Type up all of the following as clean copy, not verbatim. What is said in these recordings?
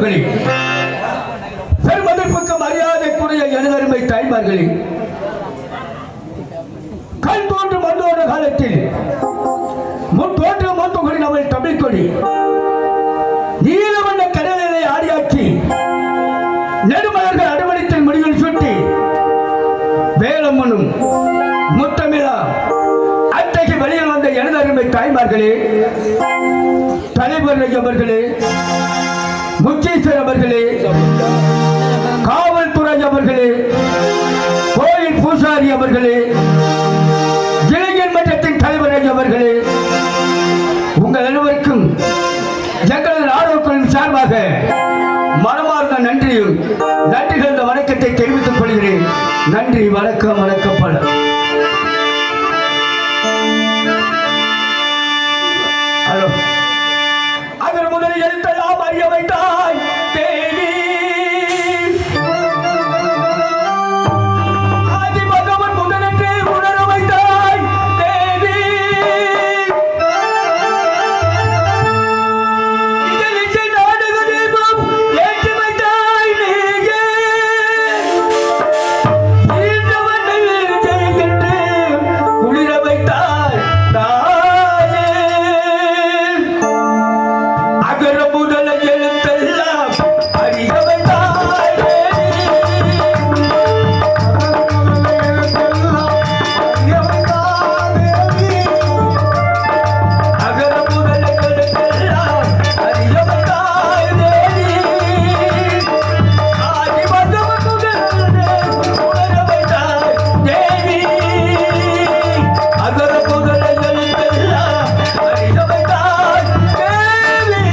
பெரியோர்களே, பெருமதிப்புக்கு மரியாதைக்குரிய எனதருமை தாய்மார்களே, கல் தோன்று மண்ணோட காலத்தில் முன் தோன்ற மூத்தொழி நம்மை தமிழ்கொடி நீலவண்ண கடலிலே ஆடியாக்கி நெடுமலர்கள் அடிமடித்தில் முடிவில் சுட்டி வேலம்மனும் முத்தமிழா அத்தகைய வெளியில் வந்த எனதருமை தாய்மார்களே, தலைவர் அவர்களே, முக்கீஸ்வரர் அவர்களே, காவல்துறை அவர்களே, கோயில் பூசாரி அவர்களே, இளைஞர் மன்றத்தின் தலைவர் அவர்களே, உங்கள் அனைவருக்கும் எங்களது நாடகத்தின் சார்பாக மனமார்ந்த நன்றியும் நன்றி கலந்த வணக்கத்தை தெரிவித்துக் கொள்கிறேன். நன்றி, வணக்கம், வணக்கம் பல. ஹலோ, அதன் முதலில் எழுத்தெல்லாம் அறிய வைத்தாய் தேவி, ஆதி பகவன் முதலென்று உணர வைத்தாய் தேவி, இசை நாடக தீபம் ஏற்றி வைத்தாய் நீயே, ஈன்றவனில் ஜெயிக்கின்று குளிர வைத்தாய் தாயே, அகர முதல எழுத்தெல்லாம் அறிய வைத்தாய் அகர முதல எழுத்தெல்லாம் அறிய வைத்தாய் தேவி, ஆதி பகவன் உணர வைத்தாய் தேவி, அகர முதல எழுத்தெல்லாம் அறிய வைத்தாய் தேவி.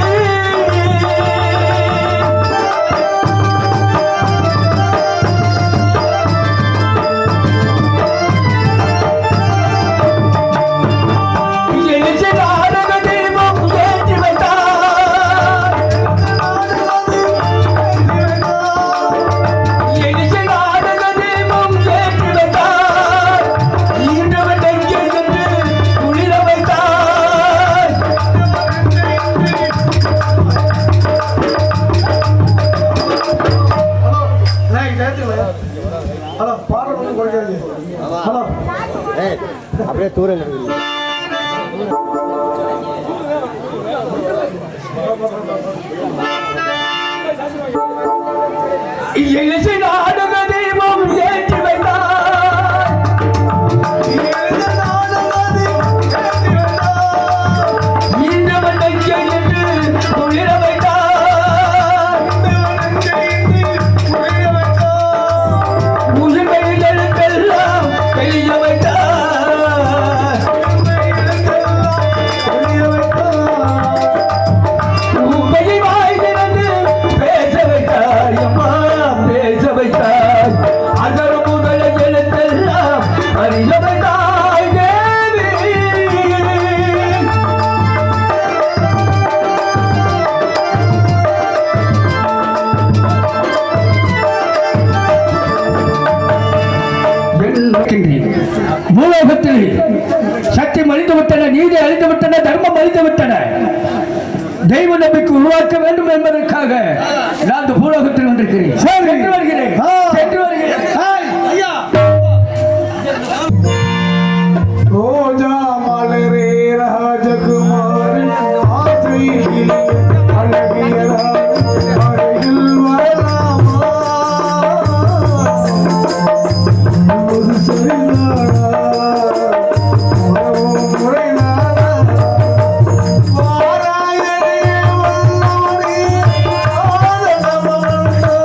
எழுச்சி நாடக தீபம் ஏற்றி வைத்தாய், எழுச்சி நாடக தீபம் ஏற்றி வைத்தாய், ஈன்றவன் நெஞ்சில் நின்று குளிர வைத்தாய், ஹலோ பாடல் கொடுக்காது. ஹலோ அப்படியே தூரம் எழுச்சி நாடக தீபம் ஏற்றி வைத்தாய், ஈன்றவன் நெஞ்சில் நின்று குளிர வைத்தாய், முழுமையில் எழுத்தெல்லாம் தெளிய வைத்தாய், உண்மையை வாய் திறந்து பேச வைத்தாய் அம்மா, பேச வைத்தாய், அகர முதல எழுத்தெல்லாம் அறிய வைத்தாய் தேவி. பூலோகத்தில் சத்தியம் அழிந்து விட்டன, நீதி அழிந்து விட்டன, தர்மம் அழிந்து விட்டன. தெய்வ நம்பிக்கை உருவாக்க வேண்டும் என்பதற்காக நான் இந்த பூலோகத்தில் வந்திருக்கிறேன். சென்று வருகிறேன், சென்று வருகிறேன். ஐயா, ரோஜா மலரே ராஜகுமாரி ஆசையிலே அழகியதால் அழகில் வரலாமா, ஒரு சரிந்தானா உறவும் முறைதானா, வாராயரே வல்லவனே ஆதரவந்தோ,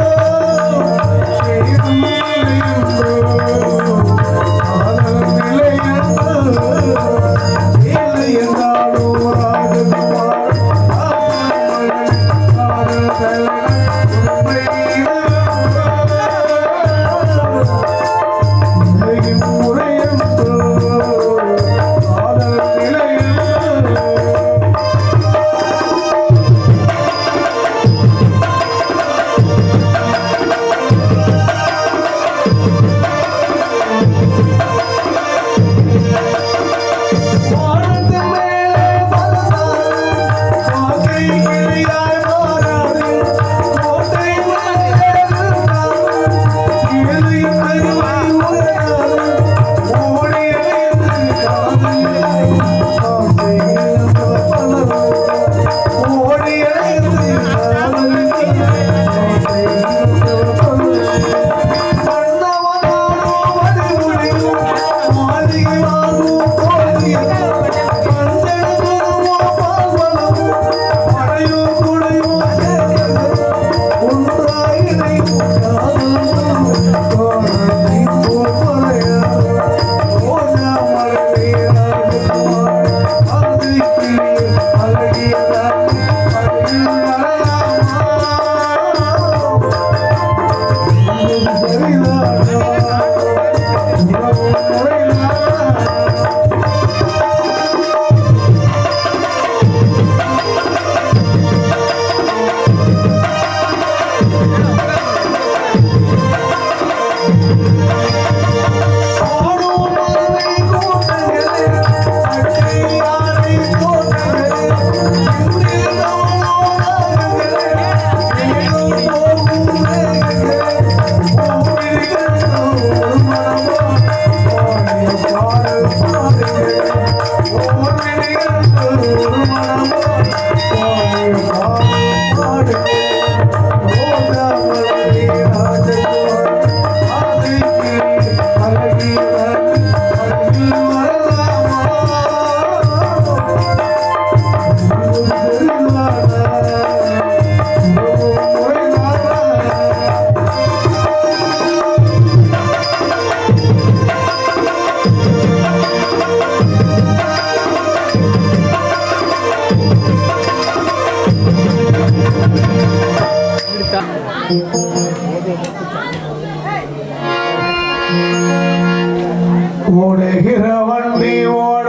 ஓடுகிற வண்டி ஓட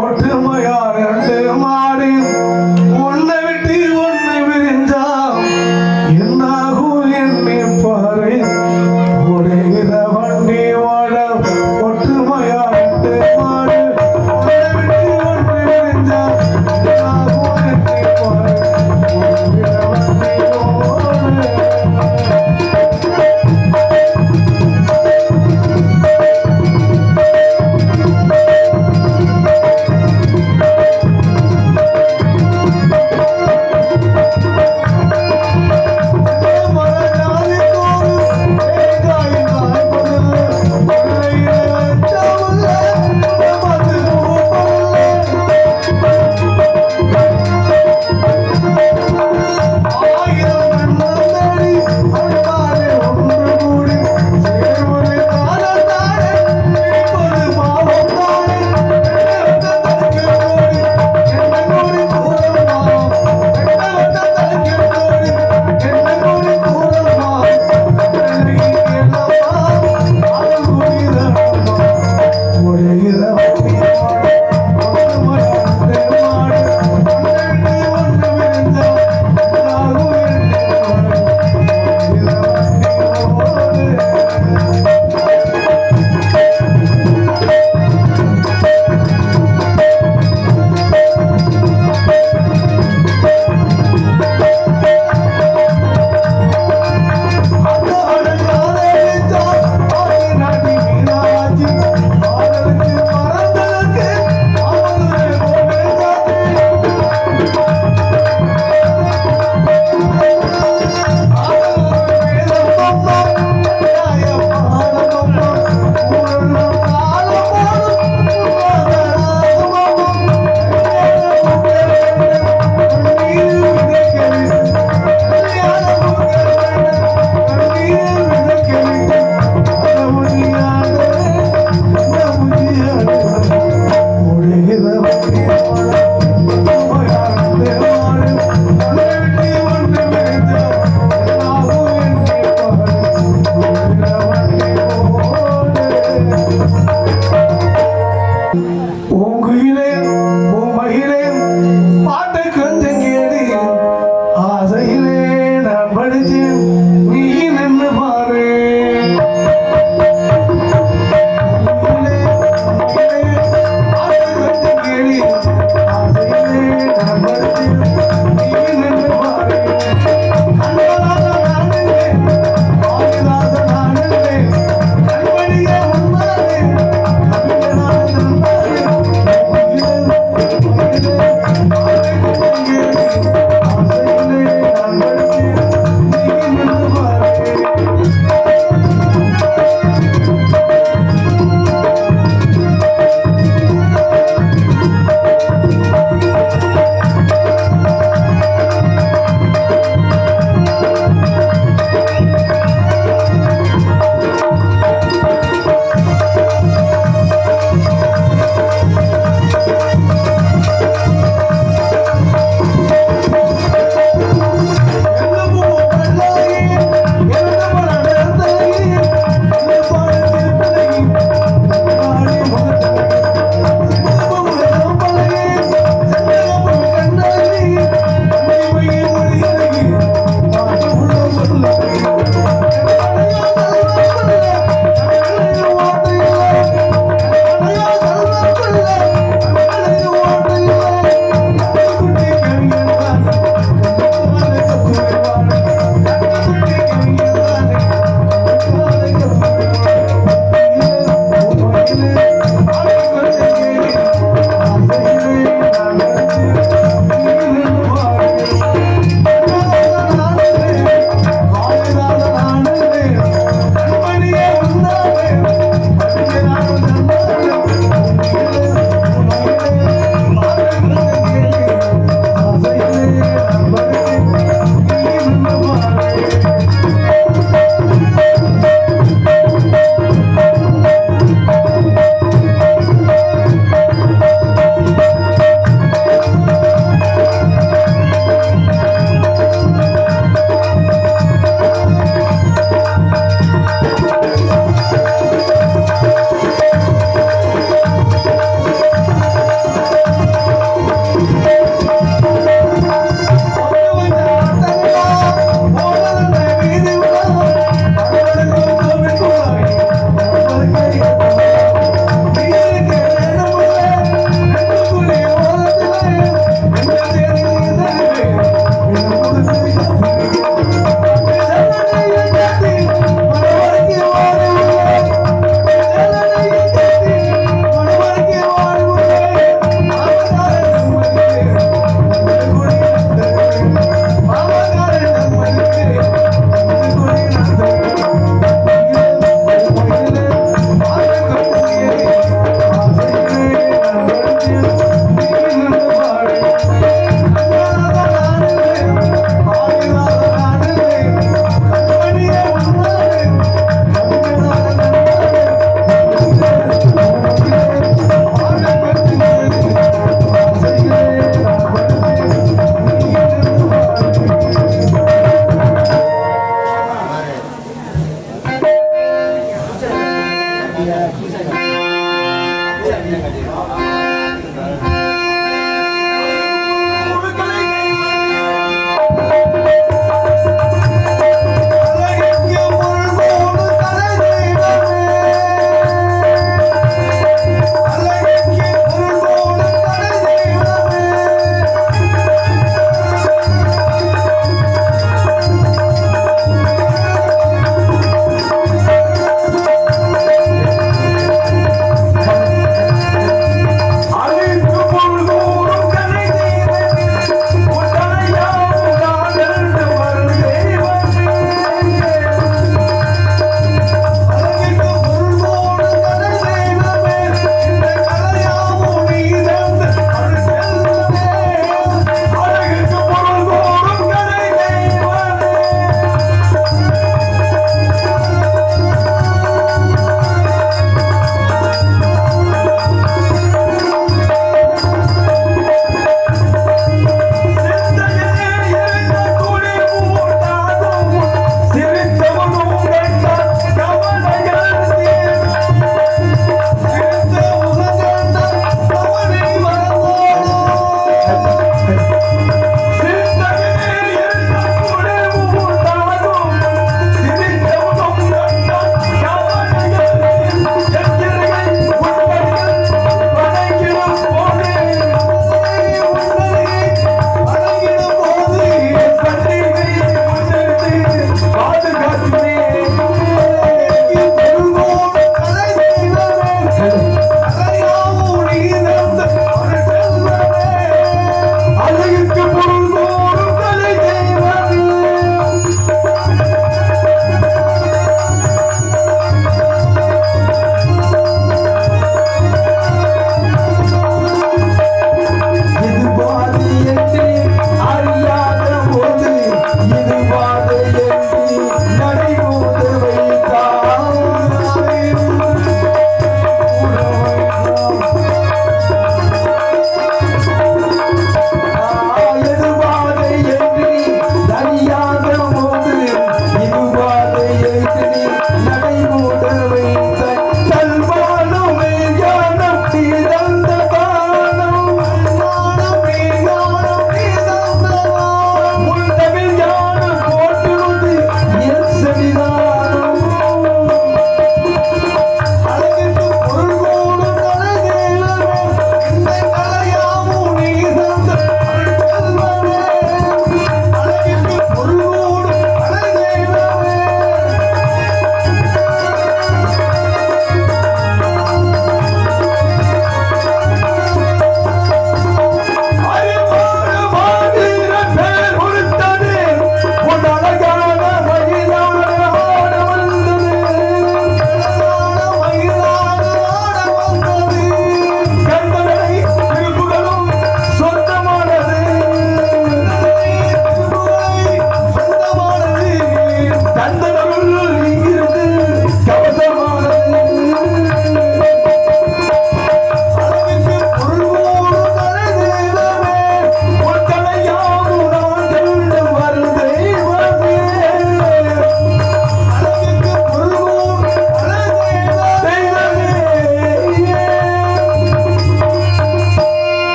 ஒற்றுமையார் ரெண்டு மாடு ஒன்னை விட்டு ஒன்னை விரிஞ்சா என்னாகும் என்னை பாரு ஓடுகிற வண்டி ஓட ஒற்றுமையார் ரெண்டு மாடு ஒன்னை விட்டு ஒன்னை விரிஞ்சா என்னாகும் என்னை பாரு ஓடுகிற வண்டி ஓட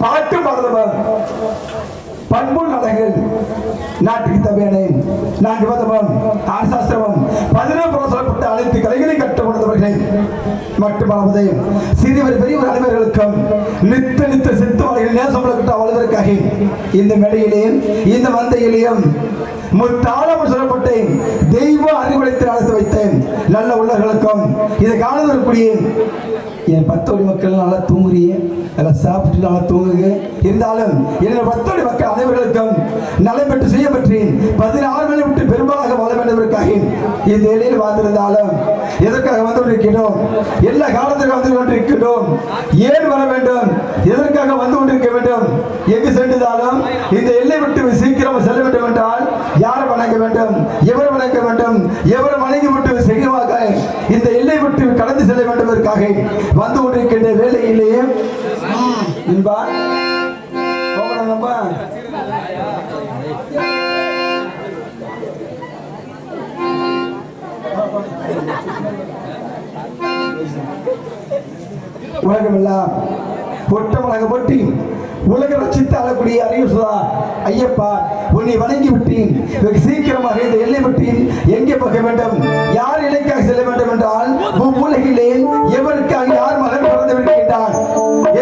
பாட்டு பாடுறவர் பண்புள் அழகில் நாட்டுக்கு தேவையான 4 வேதமும் ஆசாஸ்திரமும் 11 சொல்லப்பட்ட அனைத்து கலைகளையும் கற்றுக்கொண்டவர்கள் மட்டுமல்லாது சிறியவர் பெரியவர் அனைவர்களுக்கும் நித்த சித்து வாழ்கள் நேசம்பளப்பட்ட வாழ்வதற்காக இந்த மேடையிலேயும் இந்த மந்தையிலேயும் முத்தாளம் சொல்லப்பட்ட தெய்வ அறிவுரைத்து நடத்தி வைத்தேன் நல்ல உள்ளவர்களுக்கும் இதை காணக்கூடிய என் 10 கோடி மக்கள் நல்லா தூங்குறிய நல்லா சாப்பிட்டு நல்லா தூங்குங்க இருந்தாலும் என்னோட 10 கோடி மக்கள் அனைவர்களுக்கும் நலம் பெற்று செய்ய பற்றேன் 16 மணி விட்டு பெரும்பாலாக வாழ வேண்டுவதற்காக இந்த இடையில் வாழ்ந்திருந்தாலும் எதற்காக வந்து கொண்டிருக்கிறோம் எல்லா காலத்திற்கும் வந்து கொண்டிருக்கிறோம் ஏன் வர வேண்டும் எதற்காக வந்து கொண்டிருக்க வேண்டும் எங்கு சென்றாலும் இந்த எல்லை விட்டு சீக்கிரம் செல்ல வேண்டும் என்றால் யார் வணங்க வேண்டும் எவர் வணங்க வேண்டும் எவர் வணங்கி விட்டு சீக்கிரமாக இந்த எல்லை விட்டு கடந்து செல்ல வேண்டுவதற்காக வந்து கொண்டிருக்கின்ற வேலையிலேயே உலகமெல்லாம் பொட்டமலக பொட்டி உலக ரட்சித்து ஆளக்கூடிய அறிவுசுதா ஐயப்பா உன்னை வணங்கி விட்டேன் வெகு சீக்கிரமாக இந்த எல்லை விட்டேன் எங்கே போக வேண்டும் யார் இலைக்காக செல்ல வேண்டும் என்றால் உலகிலே எவருக்காக யார் மகன் பிறந்திருக்கின்றான்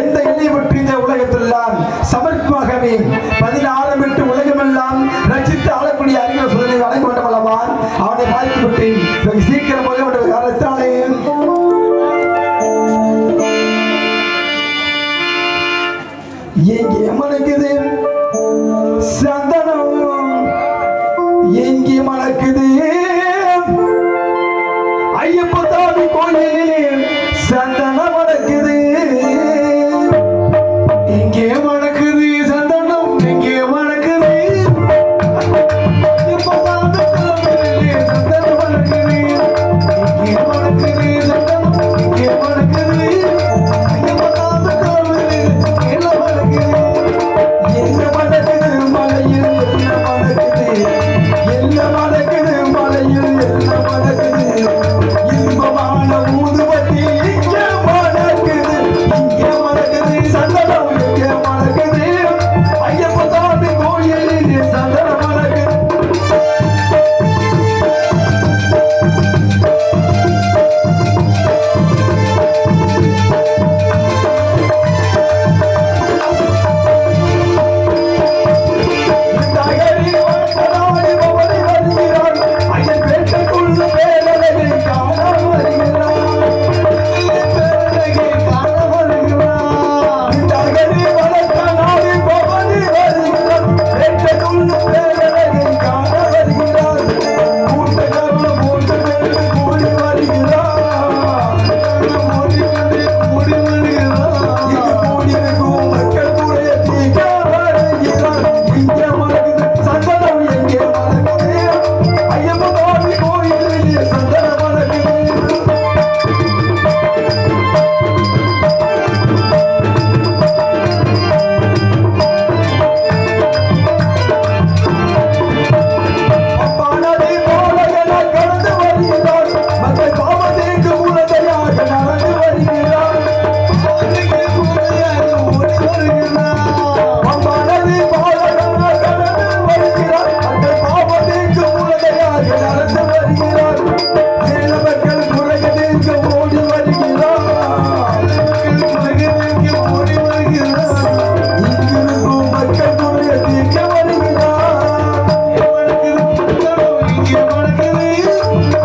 எந்த எல்லை விட்டு இந்த உலகத்தில்லாம் சமர்ப்பமாகவே 16 விட்டு உலகமெல்லாம் ரட்சித்து ஆளக்கூடிய அறிவுசுதனை வணங்க வேண்டும் அல்லவா அவனை பார்த்து விட்டேன் வெகு சீக்கிரம் போக வேண்டும் காரணத்தாலே எங்கே மணக்குது சந்தனம் எங்கே மணக்குது ஐயப்ப சாமி கோயிலில் சந்தனம் மணக்குது எங்கே மணக்குது சந்தனம் எங்கே மணக்குது ஐயப்ப சாமி கோயிலில் சந்தனம் மணக்குது எங்கே மணக்குது சந்தனம் எங்கே மணக்குது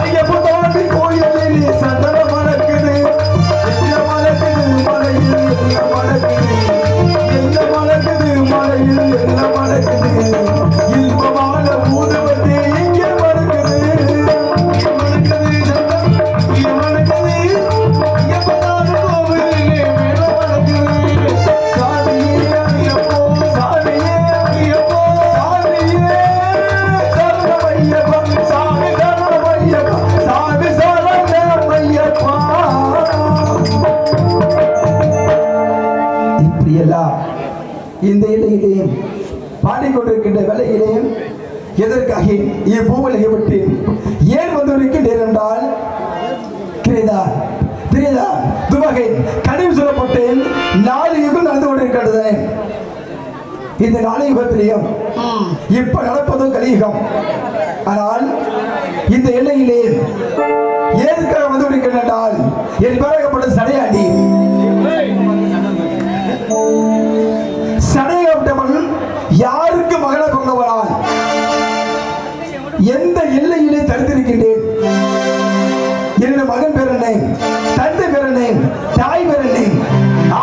ஐயப்ப சாமி கோயிலில் என்ன மணக்குது மலையில் என்ன மணக்குது மலையில் என்ன மணக்குது இன்பமான ஊதுபத்தி இங்கே மணக்குது சந்தனம் இங்கே மணக்குது ஐயப்ப சாமி கோயிலில் சந்தனம் மணக்குது இந்த இலையிலேயும் பாடிக்கொண்டிருக்கின்ற வேலையிலேயும் எதற்காக இப்பூவிலை விட்டு ஏன் வந்து இருக்கின்றேன் என்றால் கிரிதா தெரியுதா? துவகை கனிவு சொல்லப்பட்டு 4 யுகம் நடந்து கொண்டிருக்கிறது. இந்த 4 யுகத்திலையும் இப்ப நடப்பதும் கலியுகம். ஆனால் இந்த எல்லையிலே ஏற்காக வந்து கொண்டிருக்கிறால் என் பிறகப்பட்ட சடையாண்டி சடையப்பட்டவன் யாருக்கு மகனாக பிறந்தவனான் எந்த எல்லையிலே தடுத்திருக்கின்றேன். என்னுடைய மகன் பேர் என்ன, தந்தை பேர் என்ன, தாய் பேர் என்ன,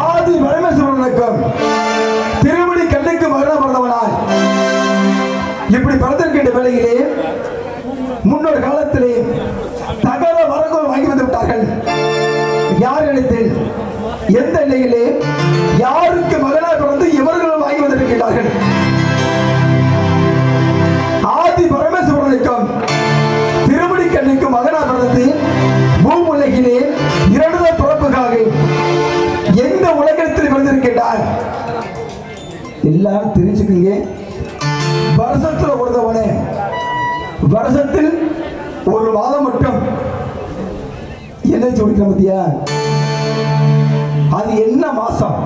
ஆதி பரமேஸ்வரனுக்கும் திருமணி கண்ணுக்கு மகனாக பிறந்தவனான் இப்படி பிறந்திருக்கின்ற வேளையிலே முன்னொரு காலத்திலே தகர வரகோல் வாங்கி வந்து விட்டார்கள். யார் இடத்தில் எந்த நிலையிலே யாருக்கு மகனாக பிறந்து இவர்கள் வாங்கி வந்திருக்கிறார்கள். ஆதி பரமேஸ்வரனுக்கும் திருமணி கண்ணுக்கு மகனாக பிறந்து பூமுலகிலே 2 பிறப்புக்காக எந்த உலகத்தில் பிறந்திருக்கிறார் எல்லாரும் தெரிஞ்சுக்குங்க. வருஷத்தில் பொறுத்தவனே வருஷத்தில் ஒரு மாதம் மட்டும் என்ன சொல்லிக்கிற மத்தியா, அது என்ன மாசம்,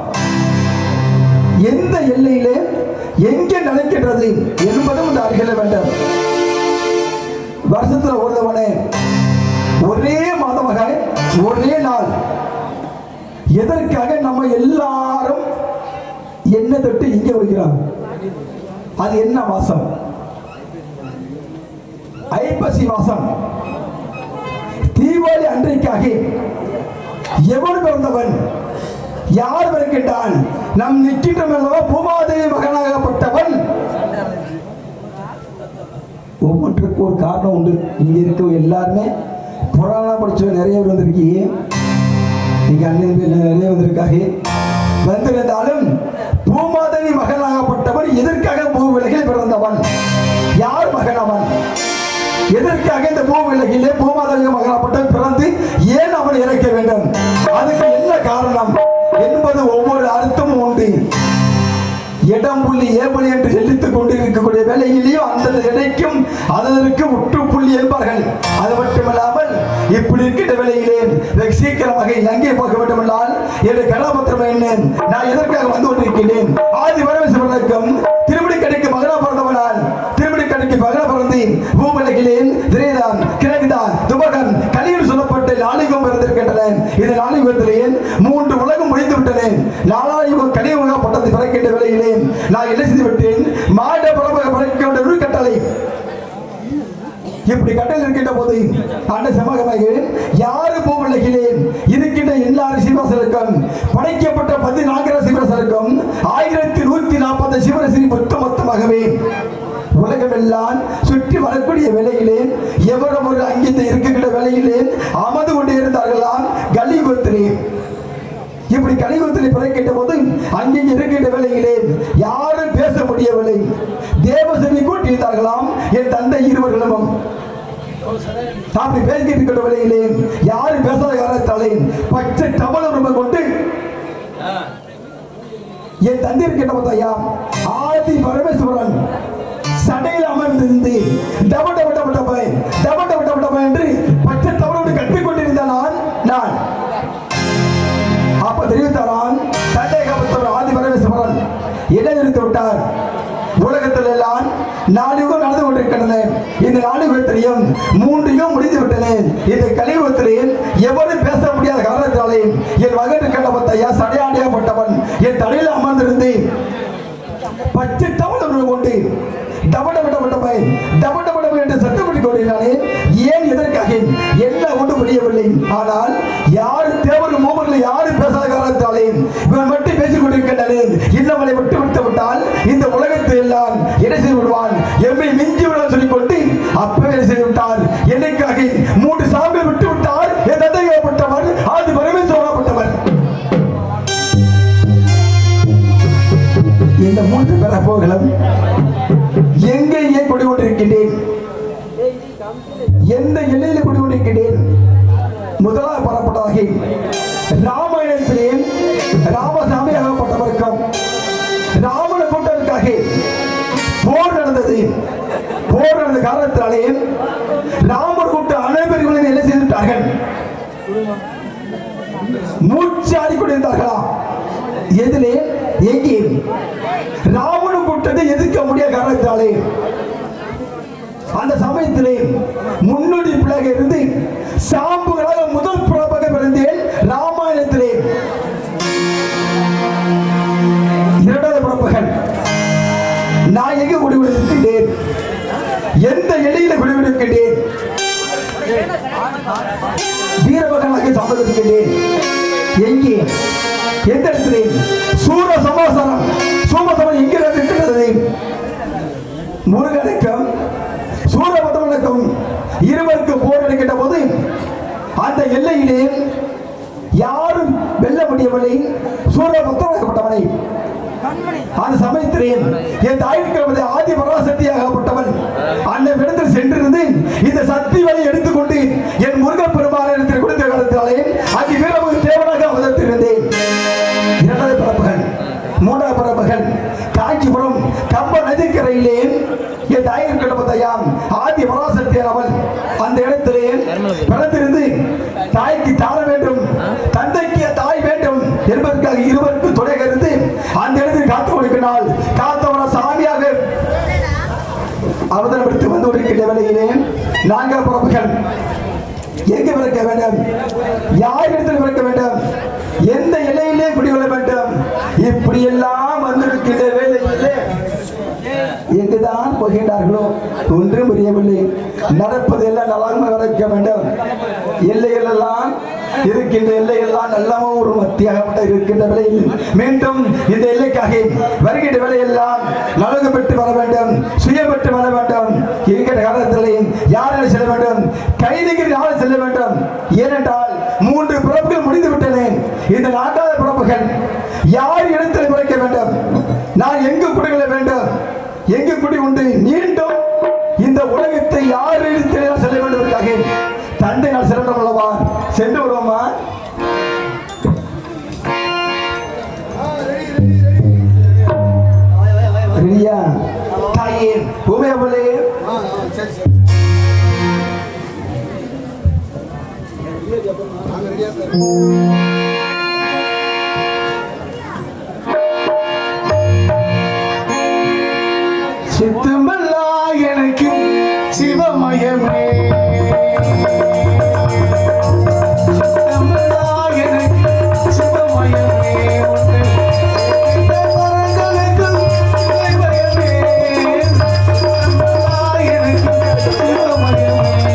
எந்த எல்லையிலே எங்கே நடக்கின்றது என்பதும் இந்த அறிக்கை வேண்டும். வருஷத்துல ஒருத்தவனே ஒரே மாதமாக ஒரே நாள் எதற்காக நம்ம எல்லாரும் என்ன தொட்டு இங்கே வருகிறோம், அது என்ன மாசம்? ஐப்பசி மாசம். தீபாவளி அன்றைக்காக எவன் பிறந்தவன், யார் பிறக்கின்றான்? நம் நிற்கின்ற பூமாதேவி மகனாகப்பட்டவன். ஒவ்வொன்றுக்கும் ஒரு காரணம் உண்டு. இங்க இருக்க எல்லாருமே புராணம் படிச்சவங்க நிறைய பேர் வந்திருக்கீங்க, நீங்க அண்ணன் நிறைய வந்திருக்காங்க. வந்திருந்தாலும் பூமாதேவி மகனாகப்பட்டவன் எதற்காக பூ விலகில் பிறந்தவன், யார் மகன் அவன், எதற்காக இந்த பூ விலகிலே பூமாதேவி மகனாகப்பட்டவன் பிறந்து ஏன் அவன் இறக்க வேண்டும், அதுக்கு என்ன காரணம் என்பது ஒவ்வொரு அர்த்தமும் உண்டு. இடம் புள்ளி ஏபுள்ளி என்று செலுத்திக் கொண்டு இருக்கக்கூடிய வேலையிலேயும் அந்த இடைக்கும் அதற்கு முற்றுப்புள்ளி என்பார்கள். அது மட்டுமல்லாமல் இப்படி இருக்கின்ற வேலையிலே வெகு சீக்கிரமாக எங்கே போக வேண்டும் என்றால் என்னுடைய கதாபாத்திரம் என்ன, நான் எதற்காக வந்து கொண்டிருக்கிறேன். ஆதி பரமேஸ்வரனுக்கும் திருமணி கடைக்கு மகனா பிறந்தவனால் திருமணி கடைக்கு மகனா பிறந்து பூமலைகளேன் திரேதான் கிழக்குதான் துபகன் கலியில் சொல்லப்பட்ட 4 யுகம் பிறந்திருக்கின்றன. இந்த 4 யுகத்திலேயே 3 உலகம் முடிந்து விட்டன. 4ஆம் யுகம் கலியுக பட்டத்தை பிறக்கின்ற வேலையிலே நான் என்ன செய்து விட்டேன், மாட பறக்க ஒரு கட்டளை. இப்படி கட்டளை இருக்கின்ற போது அந்த சமூகமாக யாரு பூவுலகிலே இருக்கின்ற எல்லா சிவராசருக்கும் படைக்கப்பட்ட 14 சிவராசருக்கும் 1140 சிவராசி மொத்தமாகவே உலகமெல்லாம் சுற்றி வரக்கூடிய வேலையிலே எவரும் ஒரு அங்கிருந்து இருக்கின்ற வேலையிலே அமர்ந்து கொண்டே இருந்தார்களாம் கலியுகத்திலே. இப்படி கலியுகத்திலே பிறக்கின்ற போது அங்கே இருக்கின்ற வேலையிலே யாரும் பேச முடியவில்லை. தேவசேனை கூட்டியிருந்தார்களாம் என் தந்தை இருவர்களும். அப்படி பேசிக்கிட்டு இருக்கின்ற வேலையிலே யாரும் பேசாத காரணத்தாலே பச்சை டபலம் கொண்டு என் தந்தை இருக்கின்ற போதையா ஆதி பரமேஸ்வரன் சடையில் அமர்ந்திருந்து டப டப டப டப டப டப டப டப என்று பச்சை டபலோடு கட்டிக் கொண்டிருந்தான் நான். அப்ப தெரிவித்தாரான் சண்டையகப்பட்டவர் ஆதி பரமேஸ்வரன் என்ன நிறுத்தி விட்டார். உலகத்தில் எல்லாம் 4 யுகம் நடந்து கொண்டிருக்கின்றன. இந்த 4 யுகத்திலையும் 3 யுகம் முடிந்து விட்டன. இந்த கலியுகத்திலே எவரும் பேச முடியாத காரணத்தாலே என் மகன் கண்டபத்தையா சடையாண்டியாப்பட்டவன் என் தலையில் அமர்ந்திருந்து பச்சை டபல் கொண்டு டப டப டப டப டப டப டப என்று சத்தப்பட்டு கொண்டிருந்தானே. ஏன் எதற்காக என்ன ஒன்று புரியவில்லை. ஆனால் யார் தேவர் மூவர்கள் யாரும் பேசாத காரணத்தாலே இவன் மட்டும் பேசிக் கொண்டிருக்கின்றன. இன்னவனை விட்டு விட்டு விட்டால் இந்த உலகத்தை எல்லாம் என்ன செய்து விடுவான், எம்மை மிஞ்சி விட சொல்லிக் கொண்டு அப்பவே செய்து விட்டார். என்னைக்காக 3 சாமியை விட்டு விட்டார். என் தந்தைப்பட்டவர் ஆதி பரமேஸ்வரப்பட்டவர். இந்த 3 பிறப்புகளும் எங்கே குடிகொண்டிருக்கின்றேன், எந்த எல்லையில் குடிகொண்டிருக்கின்றேன். முதலாக பெறப்பட்டதாக ராமாயணத்திலே ராமசாமி ஆகப்பட்டவருக்கும் ராவண கூட்டத்திற்காக போர் நடந்தது. போர் நடந்த காரணத்தினாலே ராமர் கூட்ட அனைவர்களும் என்ன செய்துவிட்டார்கள், மூச்சு ஆடிக்கொண்டிருந்தார்களாம். எதிலே? எங்கே? ராவண கூட்டத்தை எதிர்க்க முடியாத காரணத்தாலே அந்த சமயத்திலே முன்னோடி பிள்ளைக இருந்து சாம்புகளாக முதல் புறப்பாக பிறந்தேன். ராமாயணத்திலே இரண்டாவது புறப்பகல் நான் எங்க குடிவிடுக்கின்றேன்? எந்த எல்லையில குடிவிடுக்கின்றேன்? வீரபகனாக சம்மதிக்கின்றேன். எங்கே? எந்த இடத்திலே? சூர சமாசாரம். சூமசமம் எங்கே இருக்கின்றது? முருகனுக்கும் சூரபதமனுக்கும் இருவருக்கு போர் எடுக்கின்ற போது அந்த எல்லையிலே யாரும் வெல்ல முடியவில்லை சூரபத்மனாகப்பட்டவனை. அந்த சமயத்திலே என் தாய்க்கு ஆதி பராசக்தியாகப்பட்டவன் அந்த இடத்தில் சென்றிருந்து இந்த சக்தி வலை எடுத்துக்கொண்டு என் முருகன் பெருமானிடத்தில் கொடுத்த காலத்தாலே அங்கு வீரமுக தேவனாக அவதரித்திருந்தேன். இரண்டாவது பரப்புகள். மூன்றாவது பரப்புகள் காஞ்சிபுரம் கம்ப நதிக்கரையிலே என் தாயிற்கு பார்த்தையாம் ஆதி பராசக்தியார் அவள் அந்த இடத்திலே பிறந்திருந்து தாய்க்கு தாழ வேண்டும், தந்தைக்கு தாய் வேண்டும் என்பதற்காக இருவருக்கு துணை கருத்து அந்த இடத்தில் காத்து கொடுக்கிறாள். காத்தவர சாமியாக அவதரப்படுத்தி வந்து கொண்டிருக்கின்ற வேளையிலே நான்காவது பரப்புகள் எங்கு பிறக்க வேண்டும்? யார் இடத்தில் பிறக்க வேண்டும்? எந்த எல்லையிலே குடிகொள்ள வேண்டும்? இப்படி எல்லாம் வந்திருக்கின்ற வேளையிலே எங்குதான் போகின்றார்களோ ஒன்றும் புரியவில்லை. நடப்பது எல்லாம் நலமாக வரைக்க வேண்டும். எல்லைகள் எல்லாம் இருக்கின்ற எல்லையெல்லாம் நல்லவும் ஒரு மத்தியாக இருக்கின்ற வேளையில் மீண்டும் இந்த எல்லைக்காக வருகின்ற வேலையெல்லாம் நலகு பெற்று வர வேண்டும், சுய பெற்று வர வேண்டும். இருக்கிற காலத்திலே யாரிடம் செல்ல வேண்டும்? கைதிகள் யாரும் செல்ல வேண்டும். ஏனென்றால் 3 பிறப்புகள் முடிந்து விட்டன. இந்த 4வது பிறப்புகள் யார் இடத்தில் பிறக்க வேண்டும்? நான் எங்கு குடிகொள்ள வேண்டும்? எங்கு குடி உண்டு? மீண்டும் இந்த உலகத்தை யார் இடத்திலே செல்ல வேண்டுவதற்காக தந்தை நான் செல்ல அல்லவா? சென்று வருவோமா? ரெடியா? தாயே பூமியவளே சித்தமல்லா எனக்கு சிவமயமே, சித்தமல்லா எனக்கு சிவமயமே, சித்தமல்லா எனக்கு சிவமயமே.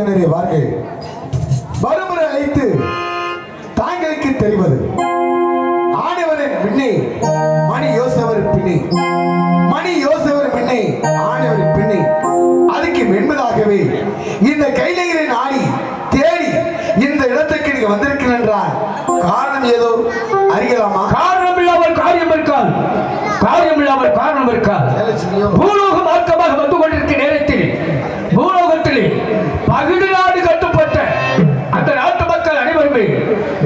மைத்துனரே வார்கள். மறுமுறை அழைத்து தாங்களுக்கு தெரிவது ஆண்டவரின் பின்னே மணி யோசவரின் பின்னே, மணி யோசவரின் பின்னே ஆண்டவரின் பின்னே. அதுக்கு மென்பதாகவே இந்த கைலையரை நாடி தேடி இந்த இடத்துக்கு நீங்க வந்திருக்கிறேன் என்றால் காரணம் ஏதோ அறியலாமா? காரணம் இல்லாமல் காரியம் இருக்கால், காரியம் இல்லாமல் காரணம் இருக்கால். பூலோக மார்க்கமாக வந்து கொண்டிருக்கிற நேரத்தில் பூலோகத்திலே பகுதி நாடு கட்டுப்பட்ட அந்த நாட்டு மக்கள் அனைவருமே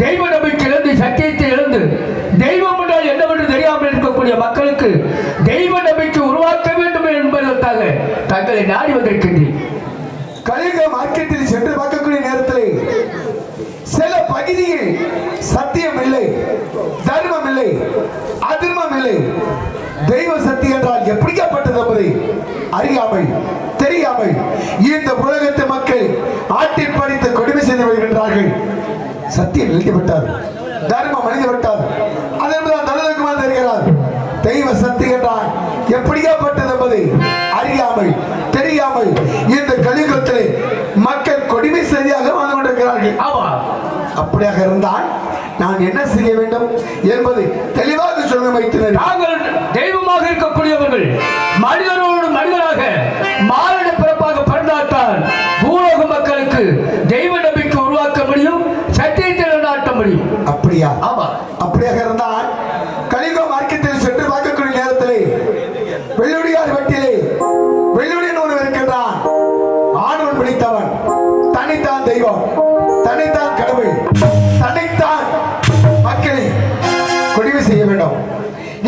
தெய்வ நம்பிக்கை இழந்து, சத்தியத்தை இழந்து, தெய்வம் என்றால் என்னவென்று தெரியாமல் இருக்கக்கூடிய மக்களுக்கு தெய்வ நம்பிக்கை உருவாக்க வேண்டும் என்பதற்காக தங்களை நாடி வந்திருக்கின்றேன். கலிக மார்க்கெட்டில் சென்று பார்க்கக்கூடிய நேரத்தில் சில பகுதியில் சத்தியம் இல்லை, தர்மம் இல்லை, அதர்மம் இல்லை. தெய்வ சக்தி என்றால் எப்படிப்பட்டது என்பதை அறியாமல் தெரியாமல் இந்த உலகத்து மக்கள் ஆட்டி படித்து கொடுமை செய்து வருகின்றார்கள். சத்தியம் எழுதிவிட்டார், தர்மம் எழுதிவிட்டார், அதன்பதான் நல்லதுக்குமார் தெரிகிறார். தெய்வ சக்தி என்றால் எப்படியாப்பட்டது என்பதை அறியாமல் தெரியாமல் இந்த கலியுகத்திலே மக்கள் கொடுமை செய்தியாக வாழ்ந்து கொண்டிருக்கிறார்கள். ஆமா, அப்படியாக இருந்தால் நான் என்ன செய்ய வேண்டும் என்பதை தெளிவாக சொல்ல வைத்தனர். நாங்கள் தெய்வமாக இருக்கக்கூடியவர்கள் மனிதனோடு மனிதனாக மானிட பிறப்பாக பிறந்தால்தான் பூலோக மக்களுக்கு தெய்வ நம்பிக்கை உருவாக்க முடியும், சத்தியத்தை நாட்ட முடியும். அப்படியா? ஆமா. அப்படியாக இருந்தால் கலியுக மார்க்கெட்டில் சென்று பார்க்கக்கூடிய நேரத்திலே வெள்ளுடியார் வட்டிலே வெள்ளுடியன் ஒருவர் இருக்கின்றான். ஆணவன் பிடித்தவன், தனித்தான் தெய்வம், தனித்தான் கடவுள், தனித்தான் மக்களை கொடுமை செய்ய வேண்டும்,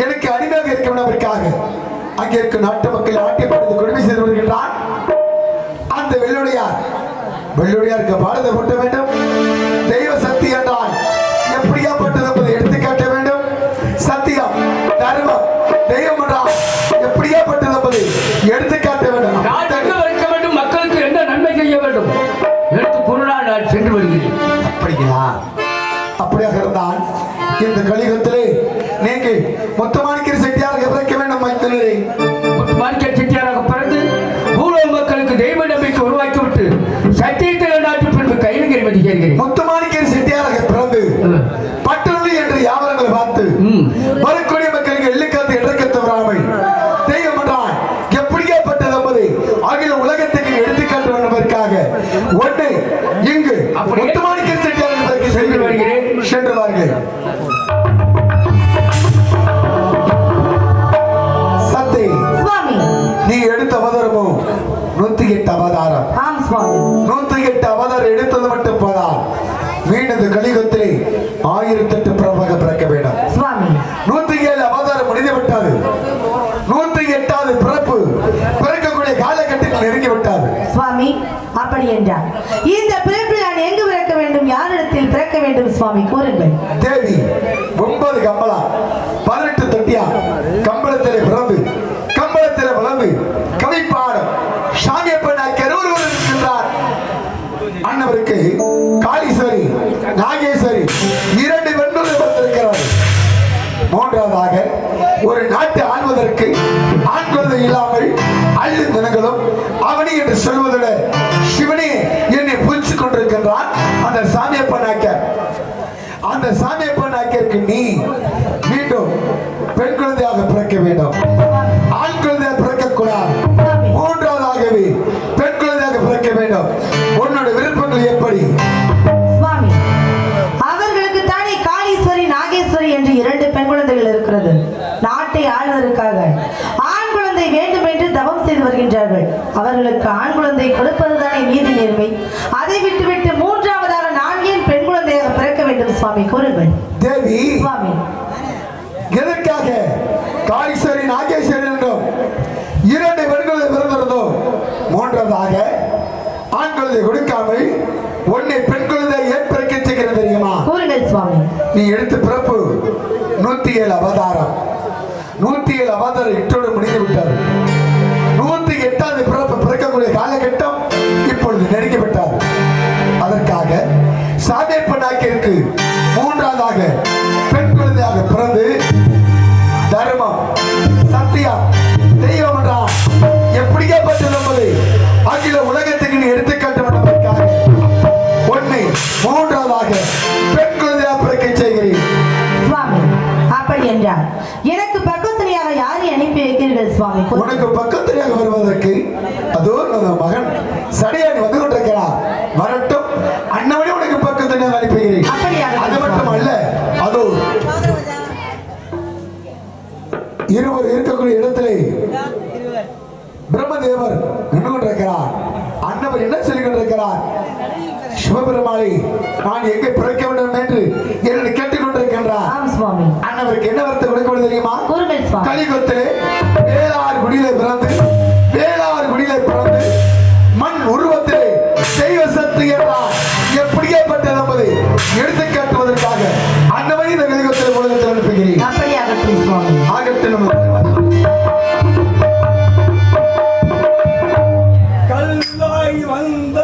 எனக்கு அடிமையாக இருக்க வேண்டும். அங்கே இருக்கும் நாட்டு மக்கள் ஆட்டியப்படுத்தி கொடுமை செய்து வருகின்றான். அந்த வெள்ளுடையாருக்கு பாரத போட்ட வேண்டும். தெய்வ சக்தி என்றால் எப்படியாப்பட்டது என்பதை எடுத்துக்காட்ட வேண்டும். சத்தியம், தர்மம், தெய்வம் என்றால் எப்படியாப்பட்டது என்பதை எடுத்துக்காட்ட வேண்டும். வைக்க வேண்டும், மக்களுக்கு என்ன நன்மை செய்ய வேண்டும் எடுத்து பொருளா நான் சென்று வருகிறேன். அப்படிங்களா? அப்படியாக இருந்தால் இந்த கலியுகத்திலே நீங்கள் முத்துமாணிக்கர் செட்டியாராக பிறக்க வேண்டும். மைத்துனரே, முத்துமாணிக்கர் செட்டியாராக பிறந்து பூலோக மக்களுக்கு தெய்வ நம்பிக்கை உருவாக்கிவிட்டு சத்தியத்தில் நாட்டு பின்பு கையிலகிரி மதிக்கிறேன். முத்துமாணிக்கர் செட்டியாராக பிறந்து பட்டுள்ளி என்று யாவரங்களை பார்த்து வரக்கூடிய மக்களுக்கு எள்ளுக்காத்து இடக்கத்து வராமல் தெய்வம் என்றால் எப்படியாப்பட்டது என்பதை அகில உலகத்துக்கு எடுத்துக்காட்டு என்பதற்காக ஒன்று இங்கு முத்துமாணிக்கர் செட்டியாராக சென்று வருகிறேன். சென்று வாருங்கள். சத்தி, நீ எடுத்த அவதாரமும் 108 அவதாரம். 108 அவதாரம் எடுத்தது மட்டும் போதால் மீண்டும் கலியுகத்திலே 1008 பிறப்பாக பிறக்க வேண்டும். 107 அவதாரம் முடிந்துவிட்டது. 108வது பிறப்பு பிறக்கக்கூடிய காலகட்டத்தில் நெருங்கி விட்டது. சுவாமி, அப்படி என்றால் இந்த பிறப்பில் நான் எங்கு பிறக்க வேண்டும், யாரிடத்தில் பிறக்க வேண்டும் சுவாமி கூறுங்கள். தேவி 9 கம்பளா 18 தொட்டியா கம்பளத்திலே பிறந்து கம்பளத்திலே வளர்ந்து கவிப்பாடம் சாமியப்பன் கரூர் இருக்கின்றார். அண்ணவருக்கு காளீஸ்வரி, நாகேஸ்வரி 2 பெண்கள் வந்திருக்கிறார். மூன்றாவதாக ஒரு நாட்டை ஆள்வதற்கு ஆண் குழந்தை இல்லாமல் அள்ளு தினங்களும் அவனி என்று சொல்வதோட சிவனே என்னை புரிச்சு கொண்டிருக்கின்றான் அந்த சாமியப்பனாக்கர். அந்த சாமியப்பனாக்கருக்கு நீ மீண்டும் பெண் குழந்தையாக பிறக்க வேண்டும், ஆண் குழந்தையாக பிறக்க கூடாது. மூன்றாவதாகவே பெண் குழந்தையாக பிறக்க வேண்டும். உன்னோட விருப்பங்கள் எப்படி? சுவாமி, அவர்களுக்கு தானே காளீஸ்வரி, நாகேஸ்வரி என்று 2 பெண் குழந்தைகள் இருக்கிறது. நாட்டை ஆள்வதற்காக ஆண் குழந்தை வேண்டும் என்று தவம் செய்து வருகின்றார்கள். அவர்களுக்கு ஆண் குழந்தை கொடுப்பதுதானே நீதி நேர்மை. அதை விட்டுவிட்டு மூன்றாவதாக நான் ஏன் பெண் குழந்தையாக பிறக்க வேண்டும் சுவாமி கூறுங்கள். தேவி, சுவாமி, எதற்காக காளீஸ்வரி, நாகேஸ்வரி என்றும் 2 பெண்களை பிறந்திருந்தோம். மூன்றாவதாக ஆண் குழந்தை கொடுக்காமல் உன்னை பெண் குழந்தை ஏன் பிறக்க செய்கிறது தெரியுமா? கூறுங்கள் சுவாமி. நீ எடுத்த பிறப்பு 107 அவதாரம். 107 அவதாரம் இட்டோடு முடிந்து விட்டார். 108வது பிறப்பு பிறக்கக்கூடிய காலகட்டம் இப்பொழுது நெருங்கி விட்டார். அதற்காக சாமியப்பனாக்கிற்கு மூன்றாவதாக பெண் குழந்தையாக பிறந்து தர்மம், சத்தியம், தெய்வம் என்றால் எப்படியாப்பட்டது என்பதை அகில உலகத்துக்கு நீ எடுத்துக்காட்ட வேண்டும். என்றால் எனக்கு பக்கத்துணையாக யாரை அனுப்பி வைக்கிறீர்கள் சுவாமி? உனக்கு பக்கத்துணையாக வருவதற்கு அதோ மகன் சடையாடி வந்து கொண்டிருக்கிறார். வரட்டும், அண்ணவனே உனக்கு பக்கத்துணையாக அனுப்புகிறேன். அது மட்டும் அல்ல, அதோ இருவர் இருக்கக்கூடிய இடத்திலே பிரம்மதேவர் நின்று கொண்டிருக்கிறார். அண்ணவர் என்ன சொல்லிக் கொண்டிருக்கிறார்? சிவபெருமாளை நான் எங்கே பிறக்க வேண்டும் என்று என்னை கேட்டுக் கொண்டிருக்கின்றார். அண்ணவருக்கு என்ன வார்த்தை கொடுக்க தெரியுமா? கலியுகத்திலே வேளார் குடியிலே பிறந்து மண் உருவத்திலே தெய்வ சக்தி என்றார் எப்படியேப்பட்டது என்பதை எடுத்து காட்டுவதற்காக அண்ணவரை இந்த கலியுகத்திலே உலகத்தில் அனுப்புகிறேன். ஆகட்டும். கல்லாய் வந்தவர்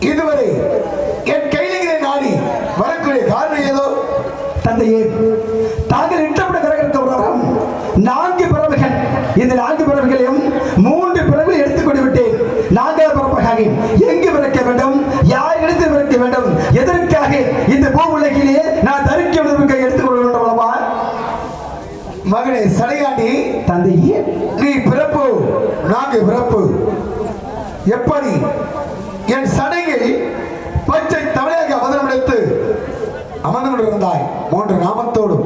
இதுவரை என் கையிலே நாடி வரக்கூடிய காரணம் ஏதோ தந்தையே, தாங்கள் இட்டப்பட கிரகத்தவரம் 4 பிறவைகள். இந்த 4 பிறவைகளையும் 3 பிறவைகள் எடுத்துக்கொண்டு விட்டேன். 4வது பிறப்பாக எங்கு பிறக்க வேண்டும், யார் எடுத்து பிறக்க வேண்டும், எதற்காக இந்த பூ உலகிலே நான் தரிக்க விடுவதற்காக எடுத்துக்கொள்ள வேண்டும் அல்லவா? மகனே சடையாண்டி, தந்தையே நீ பிறப்பு 4 பிறப்பு. எப்படி என் சடையில் பச்சை தமிழக அவதரம் எடுத்து அமர்ந்து கொண்டிருந்தாய் 3 நாமத்தோடும்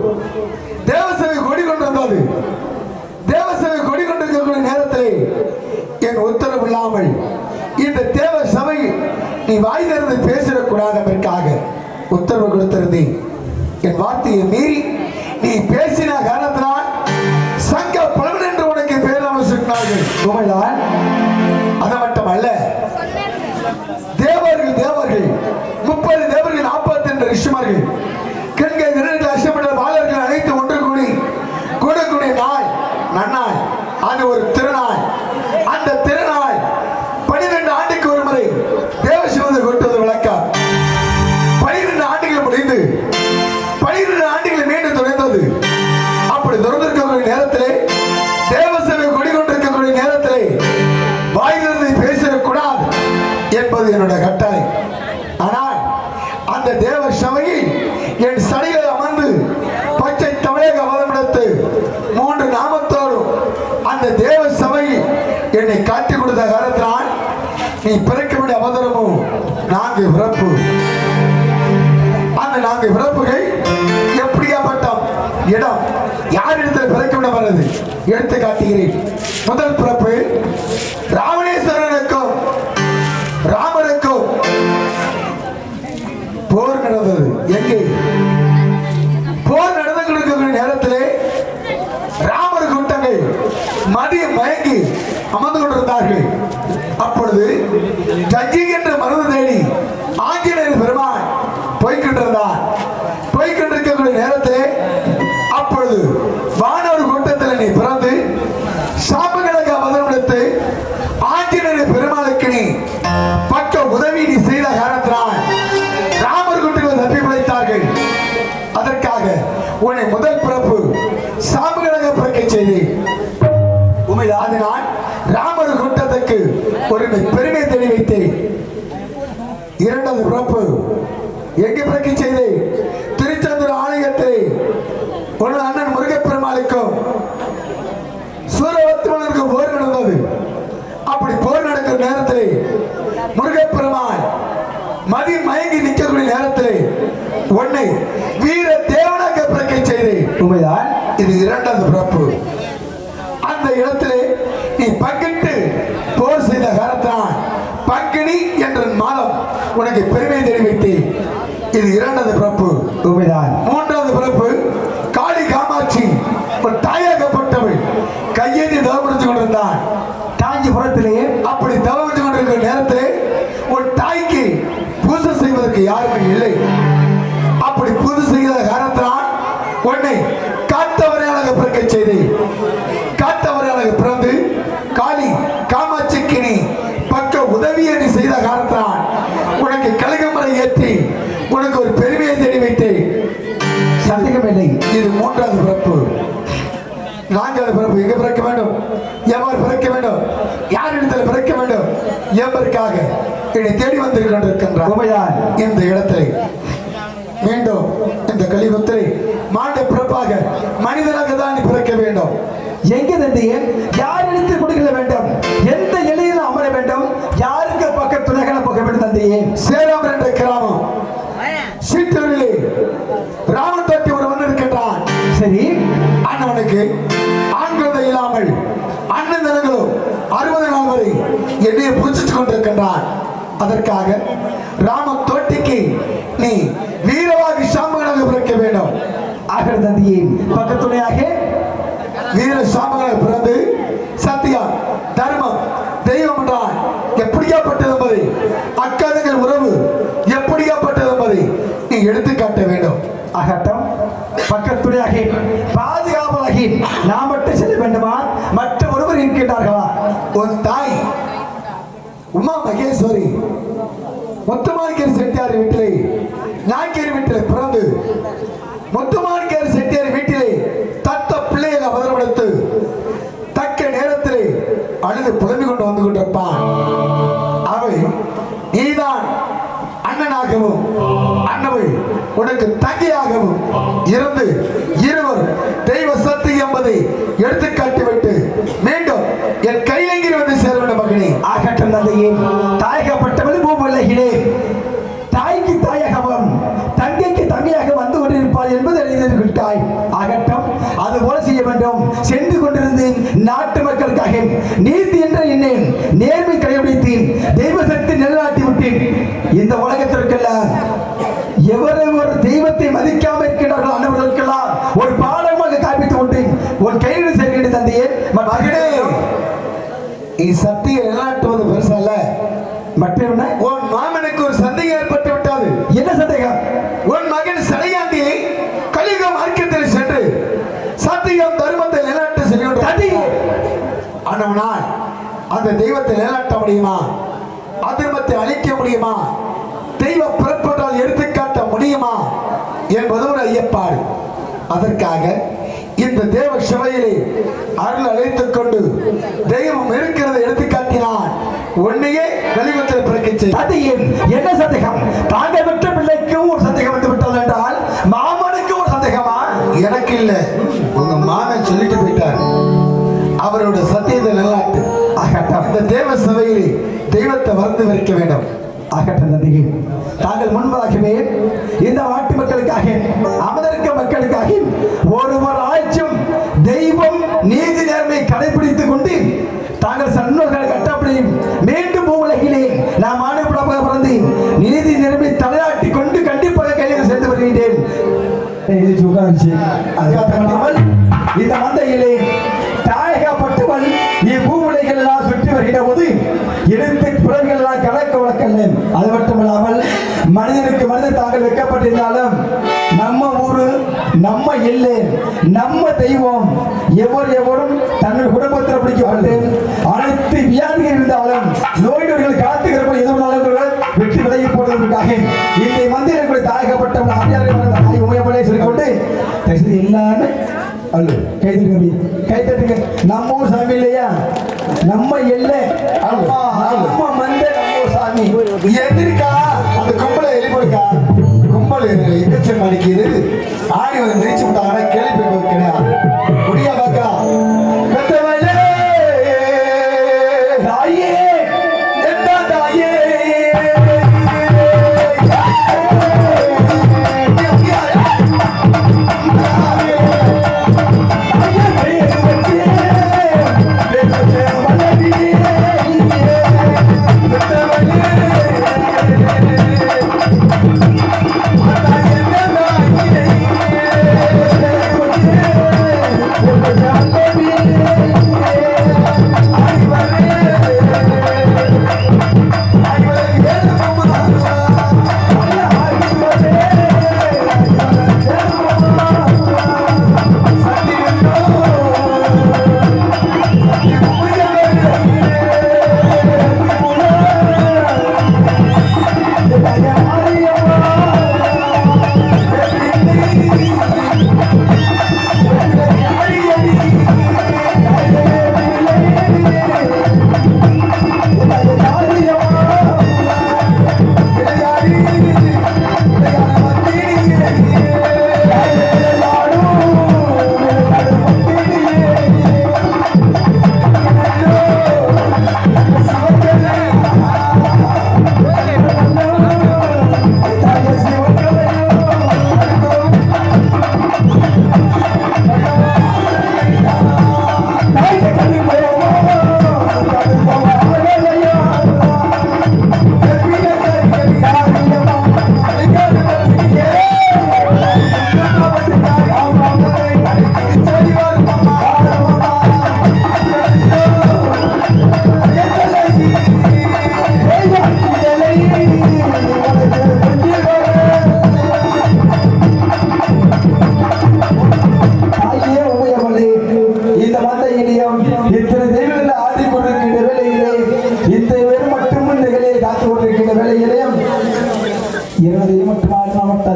தேவசபை கொடி கொண்டிருந்தது. தேவசபை கொடி கொண்டிருக்கக்கூடிய நேரத்தில் என் உத்தரவு இல்லாமல் இந்த தேவ சபை நீ வாய் திறந்து பேசிடக்கூடாது என்பதற்காக உத்தரவு கொடுத்திருந்தேன். என் வார்த்தையை மீறி நீ பேசின காரணத்தினால் சங்க பலவன் என்று உனக்கு பேராமல் சொன்னார்கள். அது மட்டுமல்ல, தேவர்கள் 30 தேவர்கள் 42 ரிஷிமார்கள் கண்கள் 2 லட்சம் பாலர்கள் அனைத்து ஒன்று கூடக்கூடிய நாள் நன்னாள். அது ஒரு திருநாள். அந்த திருநாள் 12 ஆண்டுக்கு ஒரு முறை தேவசிவத்தை கொட்டுவது வழக்கம். 12 ஆண்டுகள் முடிந்து 12 ஆண்டுகள் மீண்டும் துறைந்தது. அப்படி துறந்திருக்கக்கூடிய நேரத்திலே தேவசபை கொடி கொண்டிருக்கக்கூடிய நேரத்திலே வாயிலிருந்து பேசிடக்கூடாது என்பது என்னுடைய கட்டளை. ஆனால் அந்த தேவ சபையில் என் சடையில் அமர்ந்து பச்சை தமிழக அவதம் எடுத்து 3 நாமத்தோடும் அந்த நீ பிறக்க வேண்டிய அவதாரமும் 4 பிறப்பு. அந்த 4 பிறப்புகள் எப்படியாப்பட்ட இடம் யாரிடத்தில் பிறக்க விட வருது எடுத்து காட்டுகிறேன். முதல் பிறப்பு ராவணேஸ்வரனுக்கும் ராமனுக்கும் போர் நடந்தது. எங்கே போர் நடந்து கொண்டிருக்கிற நேரத்திலே ராமர் கூட்டங்கள் மதியம் மயங்கி அமர்ந்து கொண்டிருந்தார்கள். அப்பொழுது ஜட்ஜி என்று மருந்து தேடி ஆஞ்சநேயர் பெருமான் போய்கொண்டிருந்தார். போய்கொண்டிருக்கக்கூடிய நேரத்திலே அப்பொழுது வானவர் கூட்டத்தில் நீ பிறந்து சாபங்களுக்கு அவதரமெடுத்து ஆஞ்சநேயர் பெருமாளுக்கு நீ பக்க உதவி நீ செய்த காரணத்தினால் ராமர் கூட்டங்கள் தப்பி பிழைத்தார்கள். அதற்காக உன்னை முதல் பிறப்பு சாபங்களாக பிறக்க செய்து அதனால் ராமர் கூட்டத்துக்கு ஒரு பெருமை தேடி வைத்தேன். இரண்டாவது பிறப்பு எங்கு பிறக்க செய்து திருச்செந்தூர் ஆலயத்தில் ஒரு அண்ணன் முருகப்பெருமாளுக்கும் சூரவத்மனுக்கும் போர் நடந்தது. அப்படி போர் நடக்கிற நேரத்தில் முருகப்பெருமான் மதி மயங்கி நிற்கக்கூடிய நேரத்தில் உன்னை வீர தேவனாக பிறக்க செய்து உண்மைதான். இது இரண்டாவது பிறப்பு. அந்த இடத்திலே நீ பங்கிட்டு போர் செய்த காரணத்தினால் பங்கினி என்ற மாதம் உனக்கு பெருமை தேடி வைத்தேன். இது இரண்டாவது பிறப்பு உண்மைதான். மூன்றாவது பிறப்பு காளி காமாட்சி ஒரு தாயாகப்பட்டவள் கையேந்தி தவமிருந்து கொண்டிருந்தான் காஞ்சிபுரத்திலேயே. அப்படி தவமிருந்து கொண்டிருக்கிற நேரத்திலே ஒரு தாய்க்கு பூஜை செய்வதற்கு யாருமே இல்லை. அப்படி பூஜை செய்த காரணத்தினால் உன்னை காத்தவரையாக பிறக்க செய்து காத்தவரையாக பிறந்து காளி காமாட்சிக்கு நீ பக்க உதவியை நீ செய்த காரணத்தினால் உனக்கு கலிகமரை ஏற்றி உனக்கு ஒரு பெருமையை தேடி வைத்தேன். சந்தேகமில்லை. இது மூன்றாவது பிறப்பு. நான்காவது பிறப்பு எங்க பிறக்க வேண்டும்? எவ்வாறு பிறக்க வேண்டும்? யாரிடத்தில் பிறக்க வேண்டும் என்பதற்காக என்னை தேடி வந்து கொண்டிருக்கின்றார். இந்த இடத்திலே மீண்டும் இந்த கலியுகத்திலே மாண்ட பிறப்பாக மனிதனாக தான் நீ பிறக்க வேண்டும். எங்கே தந்தையே யாரிடத்தில் கொடுக்க வேண்டும்? எந்த எல்லையில் அமர வேண்டும்? யாருக்கு பக்கத்துலக போக வேண்டும் தந்தையே? சேலம் என்ற கிராமம் சீட்டூரிலே ராமன் தொட்டி ஒரு மன்னன் இருக்கின்றான். சரி, அண்ணனுக்கு ஆண் குழந்தை இல்லாமல் அண்ணன் தினங்களும் 60 நாள் வரை என்னையை புடிச்சிட்டு கொண்டிருக்கின்றான். அதற்காக ராம தோட்டிக்கு நீ வீரவாகி சாம்பகனாக பிறக்க வேண்டும். ஆக தந்தையே பக்கத்துணையாக வீர சாம்பகனாக பிறந்து சத்தியம் தர்மம் தெய்வம் என்றால் எப்படியாப்பட்டது என்பதை அக்காதங்கள் உறவு எப்படியாப்பட்டது என்பதை நீ எடுத்துக்காட்ட வேண்டும். ஆகட்டும், பக்கத்துணையாக பாதுகாவலாக நாம் மட்டும் செல்ல வேண்டுமா? மற்ற ஒருவர் இருக்கின்றார்களா? உன் தாய் உமா மகேஸ்வரி முத்துமாணிக்கர் செட்டியார் வீட்டிலே நாய்க்கேரி வீட்டிலே பிறந்து முத்துமாணிக்கர் செட்டியார் வீட்டிலே தத்த பிள்ளையாக அவதரமெடுத்து தக்க நேரத்திலே அழுது புலம்பிக் கொண்டு வந்து கொண்டிருப்பான். அவை நீதான் அண்ணனாகவும் அண்ணவை உனக்கு தங்கையாகவும் இருந்து இருவர் தெய்வ சக்தி என்பதை எடுத்துக்காட்டி விட்டு மீண்டும் என் கையெங்கில் வந்து சேர வேண்டும் மகனே. ஆகட்டும் தந்தையே. தாயகப்பட்டவள் பூவுலகிலே தாய்க்கு தாயகவும் தங்கைக்கு தங்கையாக வந்து கொண்டிருப்பாள் என்பது எழுதியிருக்கிறாய். ஆகட்டும், அது போல செய்ய வேண்டும். சென்று கொண்டிருந்து நாட்டு மக்களுக்காக நீதி என்ற எண்ணேன் நேர்மை கடைபிடித்தேன். தெய்வ சக்தி நிலைநாட்டி விட்டேன். இந்த உலகத்திற்கெல்லாம் எவரெவர் தெய்வத்தை மதிக்காமல் இருக்கின்றார்கள் அனைவர்களுக்கெல்லாம் ஒரு பாடமாக காண்பித்து கொண்டேன். உன் கையில் சேர்க்கின்ற தந்தையே மகனே, சக்தியை நிலைநாட்டுவது பெருசல்ல. மற்றொன்று, உன் மாமனுக்கு ஒரு சந்தேகம் ஏற்பட்டு விட்டது. என்ன சந்தேகம்? உன் மகன் சடையாண்டியை கலிக மார்க்கத்தில் சென்று சத்தியம் தர்மத்தை நிலைநாட்ட செல்கின்ற ஆனவனால் அந்த தெய்வத்தை நிலைநாட்ட முடியுமா? அதர்மத்தை அழிக்க முடியுமா? தெய்வ பிறப்பதால் எடுத்துக்காட்ட முடியுமா என்பது ஒரு ஐயப்பாடு. அதற்காக இந்த தேவ சபையிலே அருள் அழைத்துக் கொண்டு தெய்வம் இருக்கிறதை எடுத்துக்காட்டினான். உன்னையே கலியுகத்தில் பிறக்க செய்யும். என்ன சந்தேகம்? தாங்கள் பெற்ற பிள்ளைக்கும் ஒரு சந்தேகம் வந்து விட்டது என்றால் மாமனுக்கு ஒரு சந்தேகமா? எனக்கு இல்ல, உங்க மாமன் சொல்லிட்டு போயிட்டார். அவரோட சத்தியத்தை நிலைநாட்டு. ஆகட்டும், இந்த அந்த தேவ சபையில் தெய்வத்தை வளர்ந்து வைக்க வேண்டும். ஆகட்டும் நன்றிகள். தாங்கள் முன்பதாகவே இந்த நாட்டு மக்களுக்காக அமர்ந்திருக்க மக்களுக்காக ஒரு ஆட்சியும் தெய்வம் நீதி நேர்மை கடைபிடித்துக் கொண்டு தாங்கள் சன்னோர்கள் கட்டப்படி மீண்டும் பூவுலகிலே நாம் ஆணைப்படாக பிறந்து நீதி நேர்மை தலையாட்டி கொண்டு கண்டிப்பாக கையில் சேர்ந்து வருகின்றேன். இந்த மந்தையிலே தாயகப்பட்டவன் இப்பூவுலைகள் எல்லாம் சுற்றி வருகிற போது எழுத்து புலன்கள் எல்லாம் கலக்க வழக்கல்ல. அது மட்டுமல்லாமல் மனிதனுக்கு மனிதன் தாங்கள் வைக்கப்பட்டிருந்தாலும் நம்ம ஊரு நம்ம எல்லை நம்ம தெய்வம் எவரும் தங்கள் குடும்பத்தில் பிடிக்கப்பட்டு அனைத்து வியாதிகள் இருந்தாலும் நோய் நோய்கள் காத்துக்கிறப்ப எதுவும் வெற்றி விலகி போடுவதற்காக இந்த மந்திரங்களை தாயகப்பட்டவன் ஆவியாரை உமையப்படை சொல்லிக்கொண்டு எல்லாரும் அல்ல கைத்தட்டுங்க. நம்ம ஊர் சாமி இல்லையா, நம்ம எல்லை நம்ம மந்த நம்ம சாமி எதிர்க்கா அந்த கும்பலை எலிபொருக்கா கும்பல் எக்கச்சம் அடிக்குது. ஆடி வந்து நினைச்சு விட்டாங்கன்னா கேள்வி கிடையாது. முடியா பாக்கா தாயே எந்த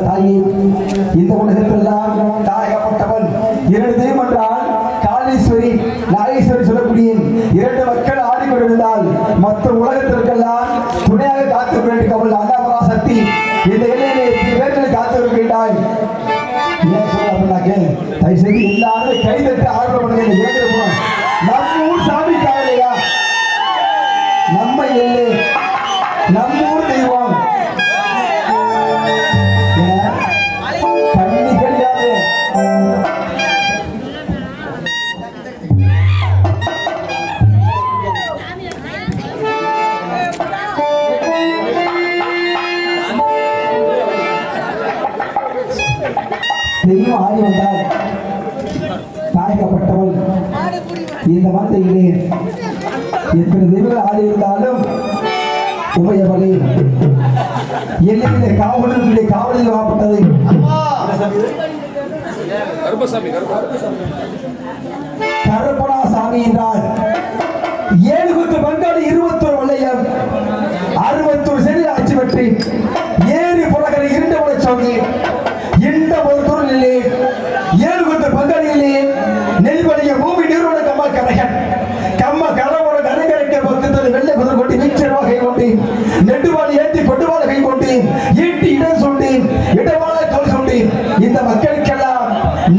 தாயே இந்த உலகத்தெல்லாம் தாயகப்பட்டவன் இரண்டு தெய்வம் என்றால் காளீஸ்வரி நாகேஸ்வரி சொல்லக்கூடிய இரண்டு மக்கள் ஆடிக்கொண்டிருந்தால் மற்ற உலகத்திற்கெல்லாம் துணையாக காத்து வேண்டியவள் அண்ணாமரா சக்தி இந்த எல்லையிலே பேர்களை காத்து வருகின்றாய். ஏன் சொல்ல தயவுசெய்து எல்லாரும் கைதட்டு ஆர்வம் பண்ணுங்க. நம்ம ஊர் சாமி காலையா, நம்ம எல்லை, நம்ம ஊர் தெய்வம் தெய்வம் ஆடி வந்தால் தாயகப்பட்டவள் இந்த மந்தையிலே எத்தனை தெய்வங்கள் ஆடி இருந்தாலும் உமையவளே எல்லையிலே காவலிலே காவலில் வாப்பட்டது கருப்பணா சாமி என்றால் 7 குத்து பங்காளி 21 வளையம் 61 செடி ஆட்சி பெற்று 7 புலகரை 2 முளை சோகி இந்த ஒரு தொழிலே 7 குத்து பங்காளியிலே நெல்வடைய பூமி நிறுவன கம்மா கரையன் கம்மா கலவோட கரைக்கரைக்க பக்கத்தில் வெள்ளை குதிரை கொண்டு வீச்சரவாக கை கொண்டு நெடுவாளி ஏற்றி கொண்டுவாள கை கொண்டு ஈட்டி இடம் சுண்டி இடவாள தோல் சுண்டி இந்த மக்களுக்கெல்லாம்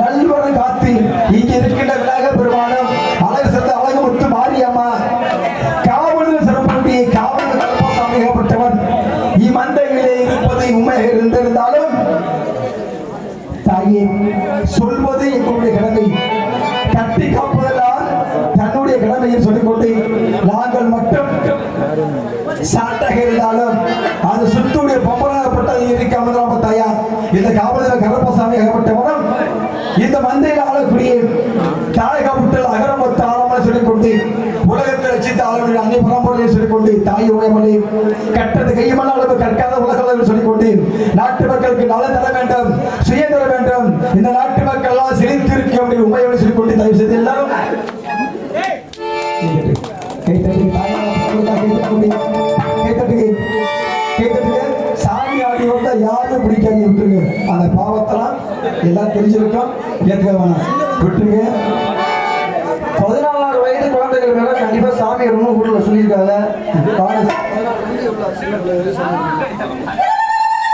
நல்வரம் காத்து இங்க இருக்கின்ற விநாயகர் பெருமானம் அழகு சேர்ந்த அழகு முத்து மாரியம்மா காவல் மாட்டாக இருந்தாலும் அது சுத்தூடைய பொம்பலாகப்பட்டது இருக்காம நம்ம தாயார் இந்த காவலர் கரப்பசாமி ஆகப்பட்டவரும் இந்த மந்தையில் ஆளக்கூடிய தாயகப்பட்டல் அகரமொத்த ஆழமாக சொல்லிக்கொண்டு உலகத்தில் ரசித்த ஆளுநர் அன்னை பரம்பரையை சொல்லிக்கொண்டு தாய் உயமலை கட்டது கையமல்ல அளவு கற்காத உலக அளவில் சொல்லிக்கொண்டு நாட்டு மக்களுக்கு நல தர வேண்டும் சுய தர வேண்டும் இந்த நாட்டு மக்கள் எல்லாம் செழித்திருக்க முடியும் உண்மையோடு சொல்லிக்கொண்டு தயவு செய்து எல்லாரும் சாமி ஆடி வந்தா யாரும் பிடிக்காது விட்டுருங்க அந்த பாவத்தெல்லாம் எல்லாம் தெரிஞ்சிருக்கோம் ஏற்க வேணாம் விட்டுருங்க 16 வயது குழந்தைகள் மேல கண்டிப்பா சாமி ரொம்ப ஊர்ல சொல்லியிருக்காங்க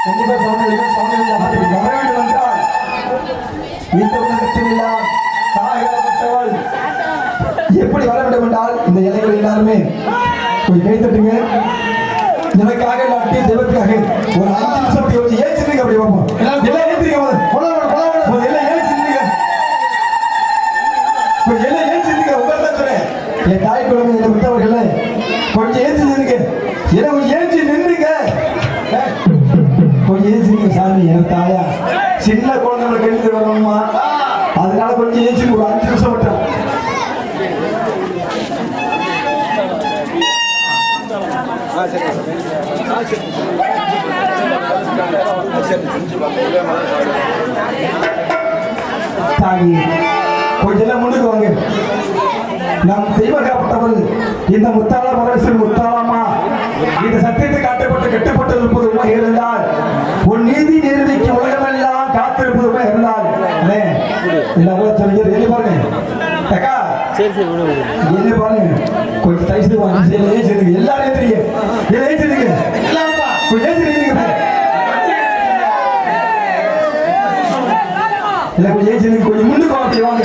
கண்டிப்பா சாமி வர வேண்டும் என்றால் இந்த உலகத்தில் எல்லாம் தாயகப்பட்டவள் எப்படி வர வேண்டும் என்றால் இந்த இலைகள் எல்லாருமே கொஞ்சம் கை தட்டுங்க எனக்காக நாட்டி தெய்வத்துக்காக ஒரு 5 நிமிஷம் அப்படி வச்சு ஏற்றிருங்க அப்படி பார்ப்போம் எல்லாம் ஏற்றிருங்க எல்லாம் ஏற்றிருங்க எல்லாம் ஏற்றிருங்க உங்கள்தான் சொல்றேன் என் தாய் குழந்தை என்னை விட்டவர்கள் கொஞ்சம் ஏற்றி நின்றுங்க என்ன கொஞ்சம் ஏற்றி நின்றுங்க கொஞ்சம் ஏற்றிருங்க சாமி என் தாயா சின்ன குழந்தைங்களை கழித்து வரணுமா அதனால கொஞ்சம் ஏற்றி ஒரு 5 நிமிஷம் மட்டும் தாயி கொஞ்சம் முன்னுக்கு வாங்க நம் தெய்வகாப்பட்டவள் இந்த முத்தாள பரமேஸ்வரி முத்தாளம்மா இந்த சத்தியத்தை காட்டப்பட்டு கட்டப்பட்டு இருப்பது உண்மை இருந்தால் உன் நீதி நிரூபிக்க உலகமெல்லாம் காத்திருப்பது உண்மை இருந்தால் என்ன பாருங்க அக்கா என்ன பாருங்க கொஞ்சம் தைசு வாங்கி ஏற்றிருங்க எல்லாரும் ஏற்றிருங்க ஏற்றிருங்க கொஞ்சம் ஏற்றிருங்க இல்ல கொஞ்சம் ஏற்றிருங்க கொஞ்சம் முன்னுக்கு வாங்க அப்படி வாங்க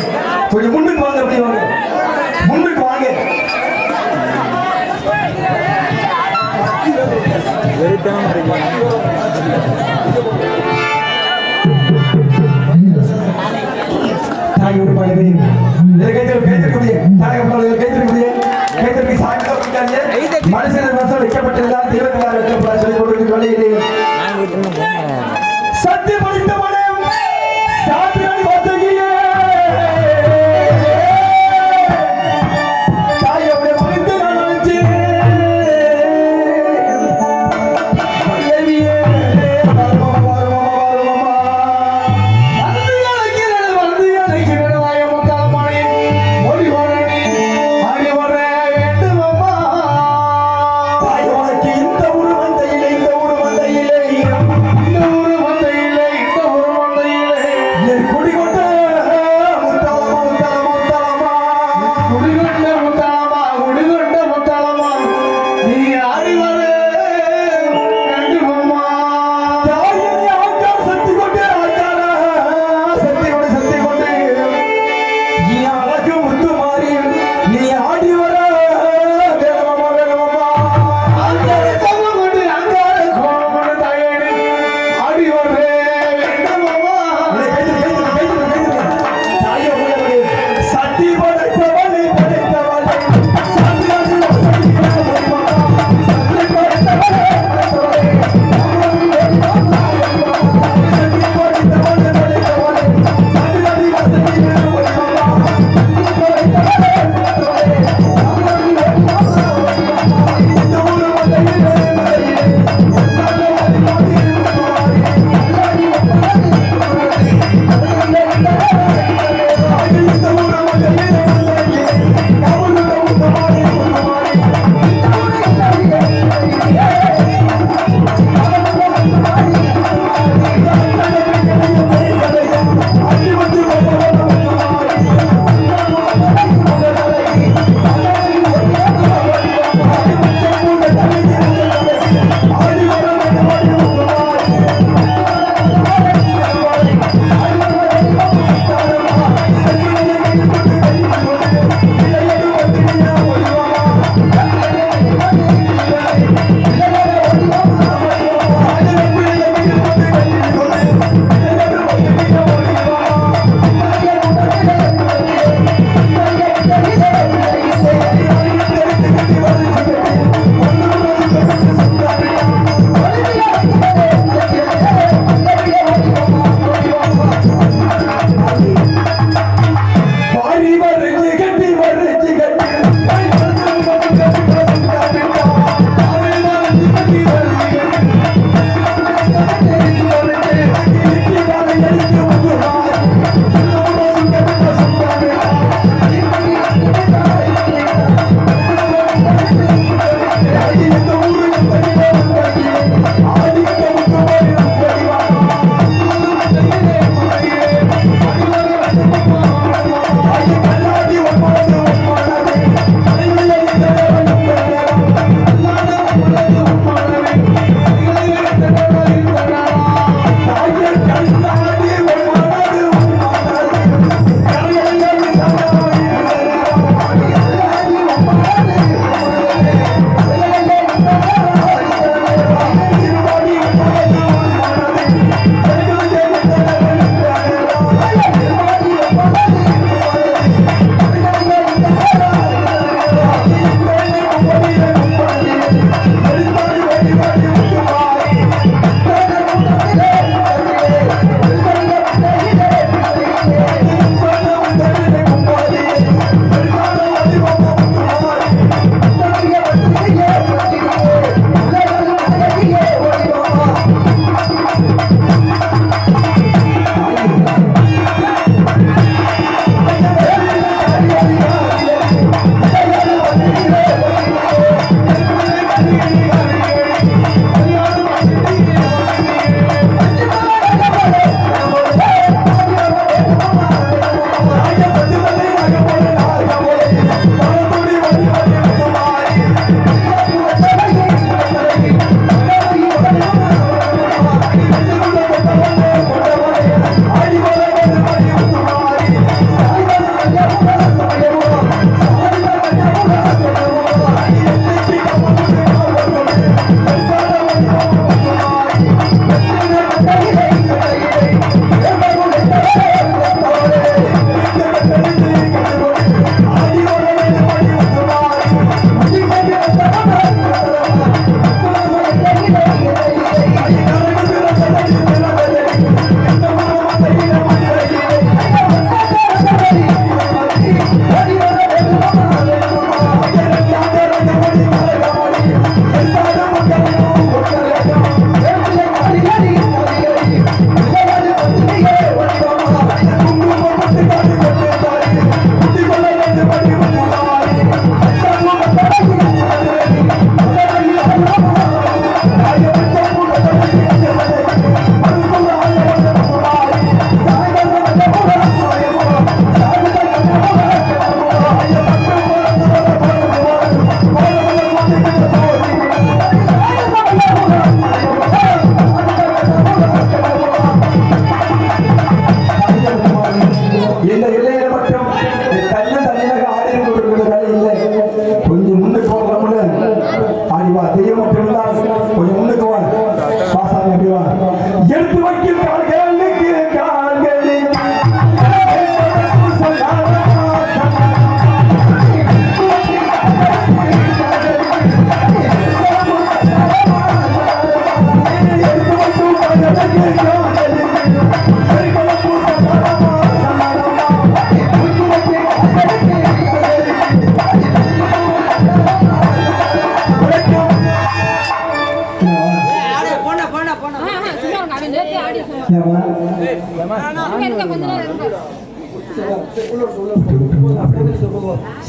கொஞ்சம் முன்னுக்கு வாங்க அப்படி வாங்க முன்னுக்கு வாங்க தாயோடு பாடுவே மனுஷன் மனசில் வைக்கப்பட்டிருந்தால் தெய்வங்களால் வைக்கப்பட சொல்லிக் கொடுக்கும் வழியிலே சத்தியம் படித்த மனம் சாத்திரடி வாசகியே தாயோட மனித நான் நினைச்சேன்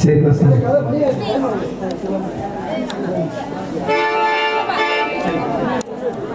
சரி சரி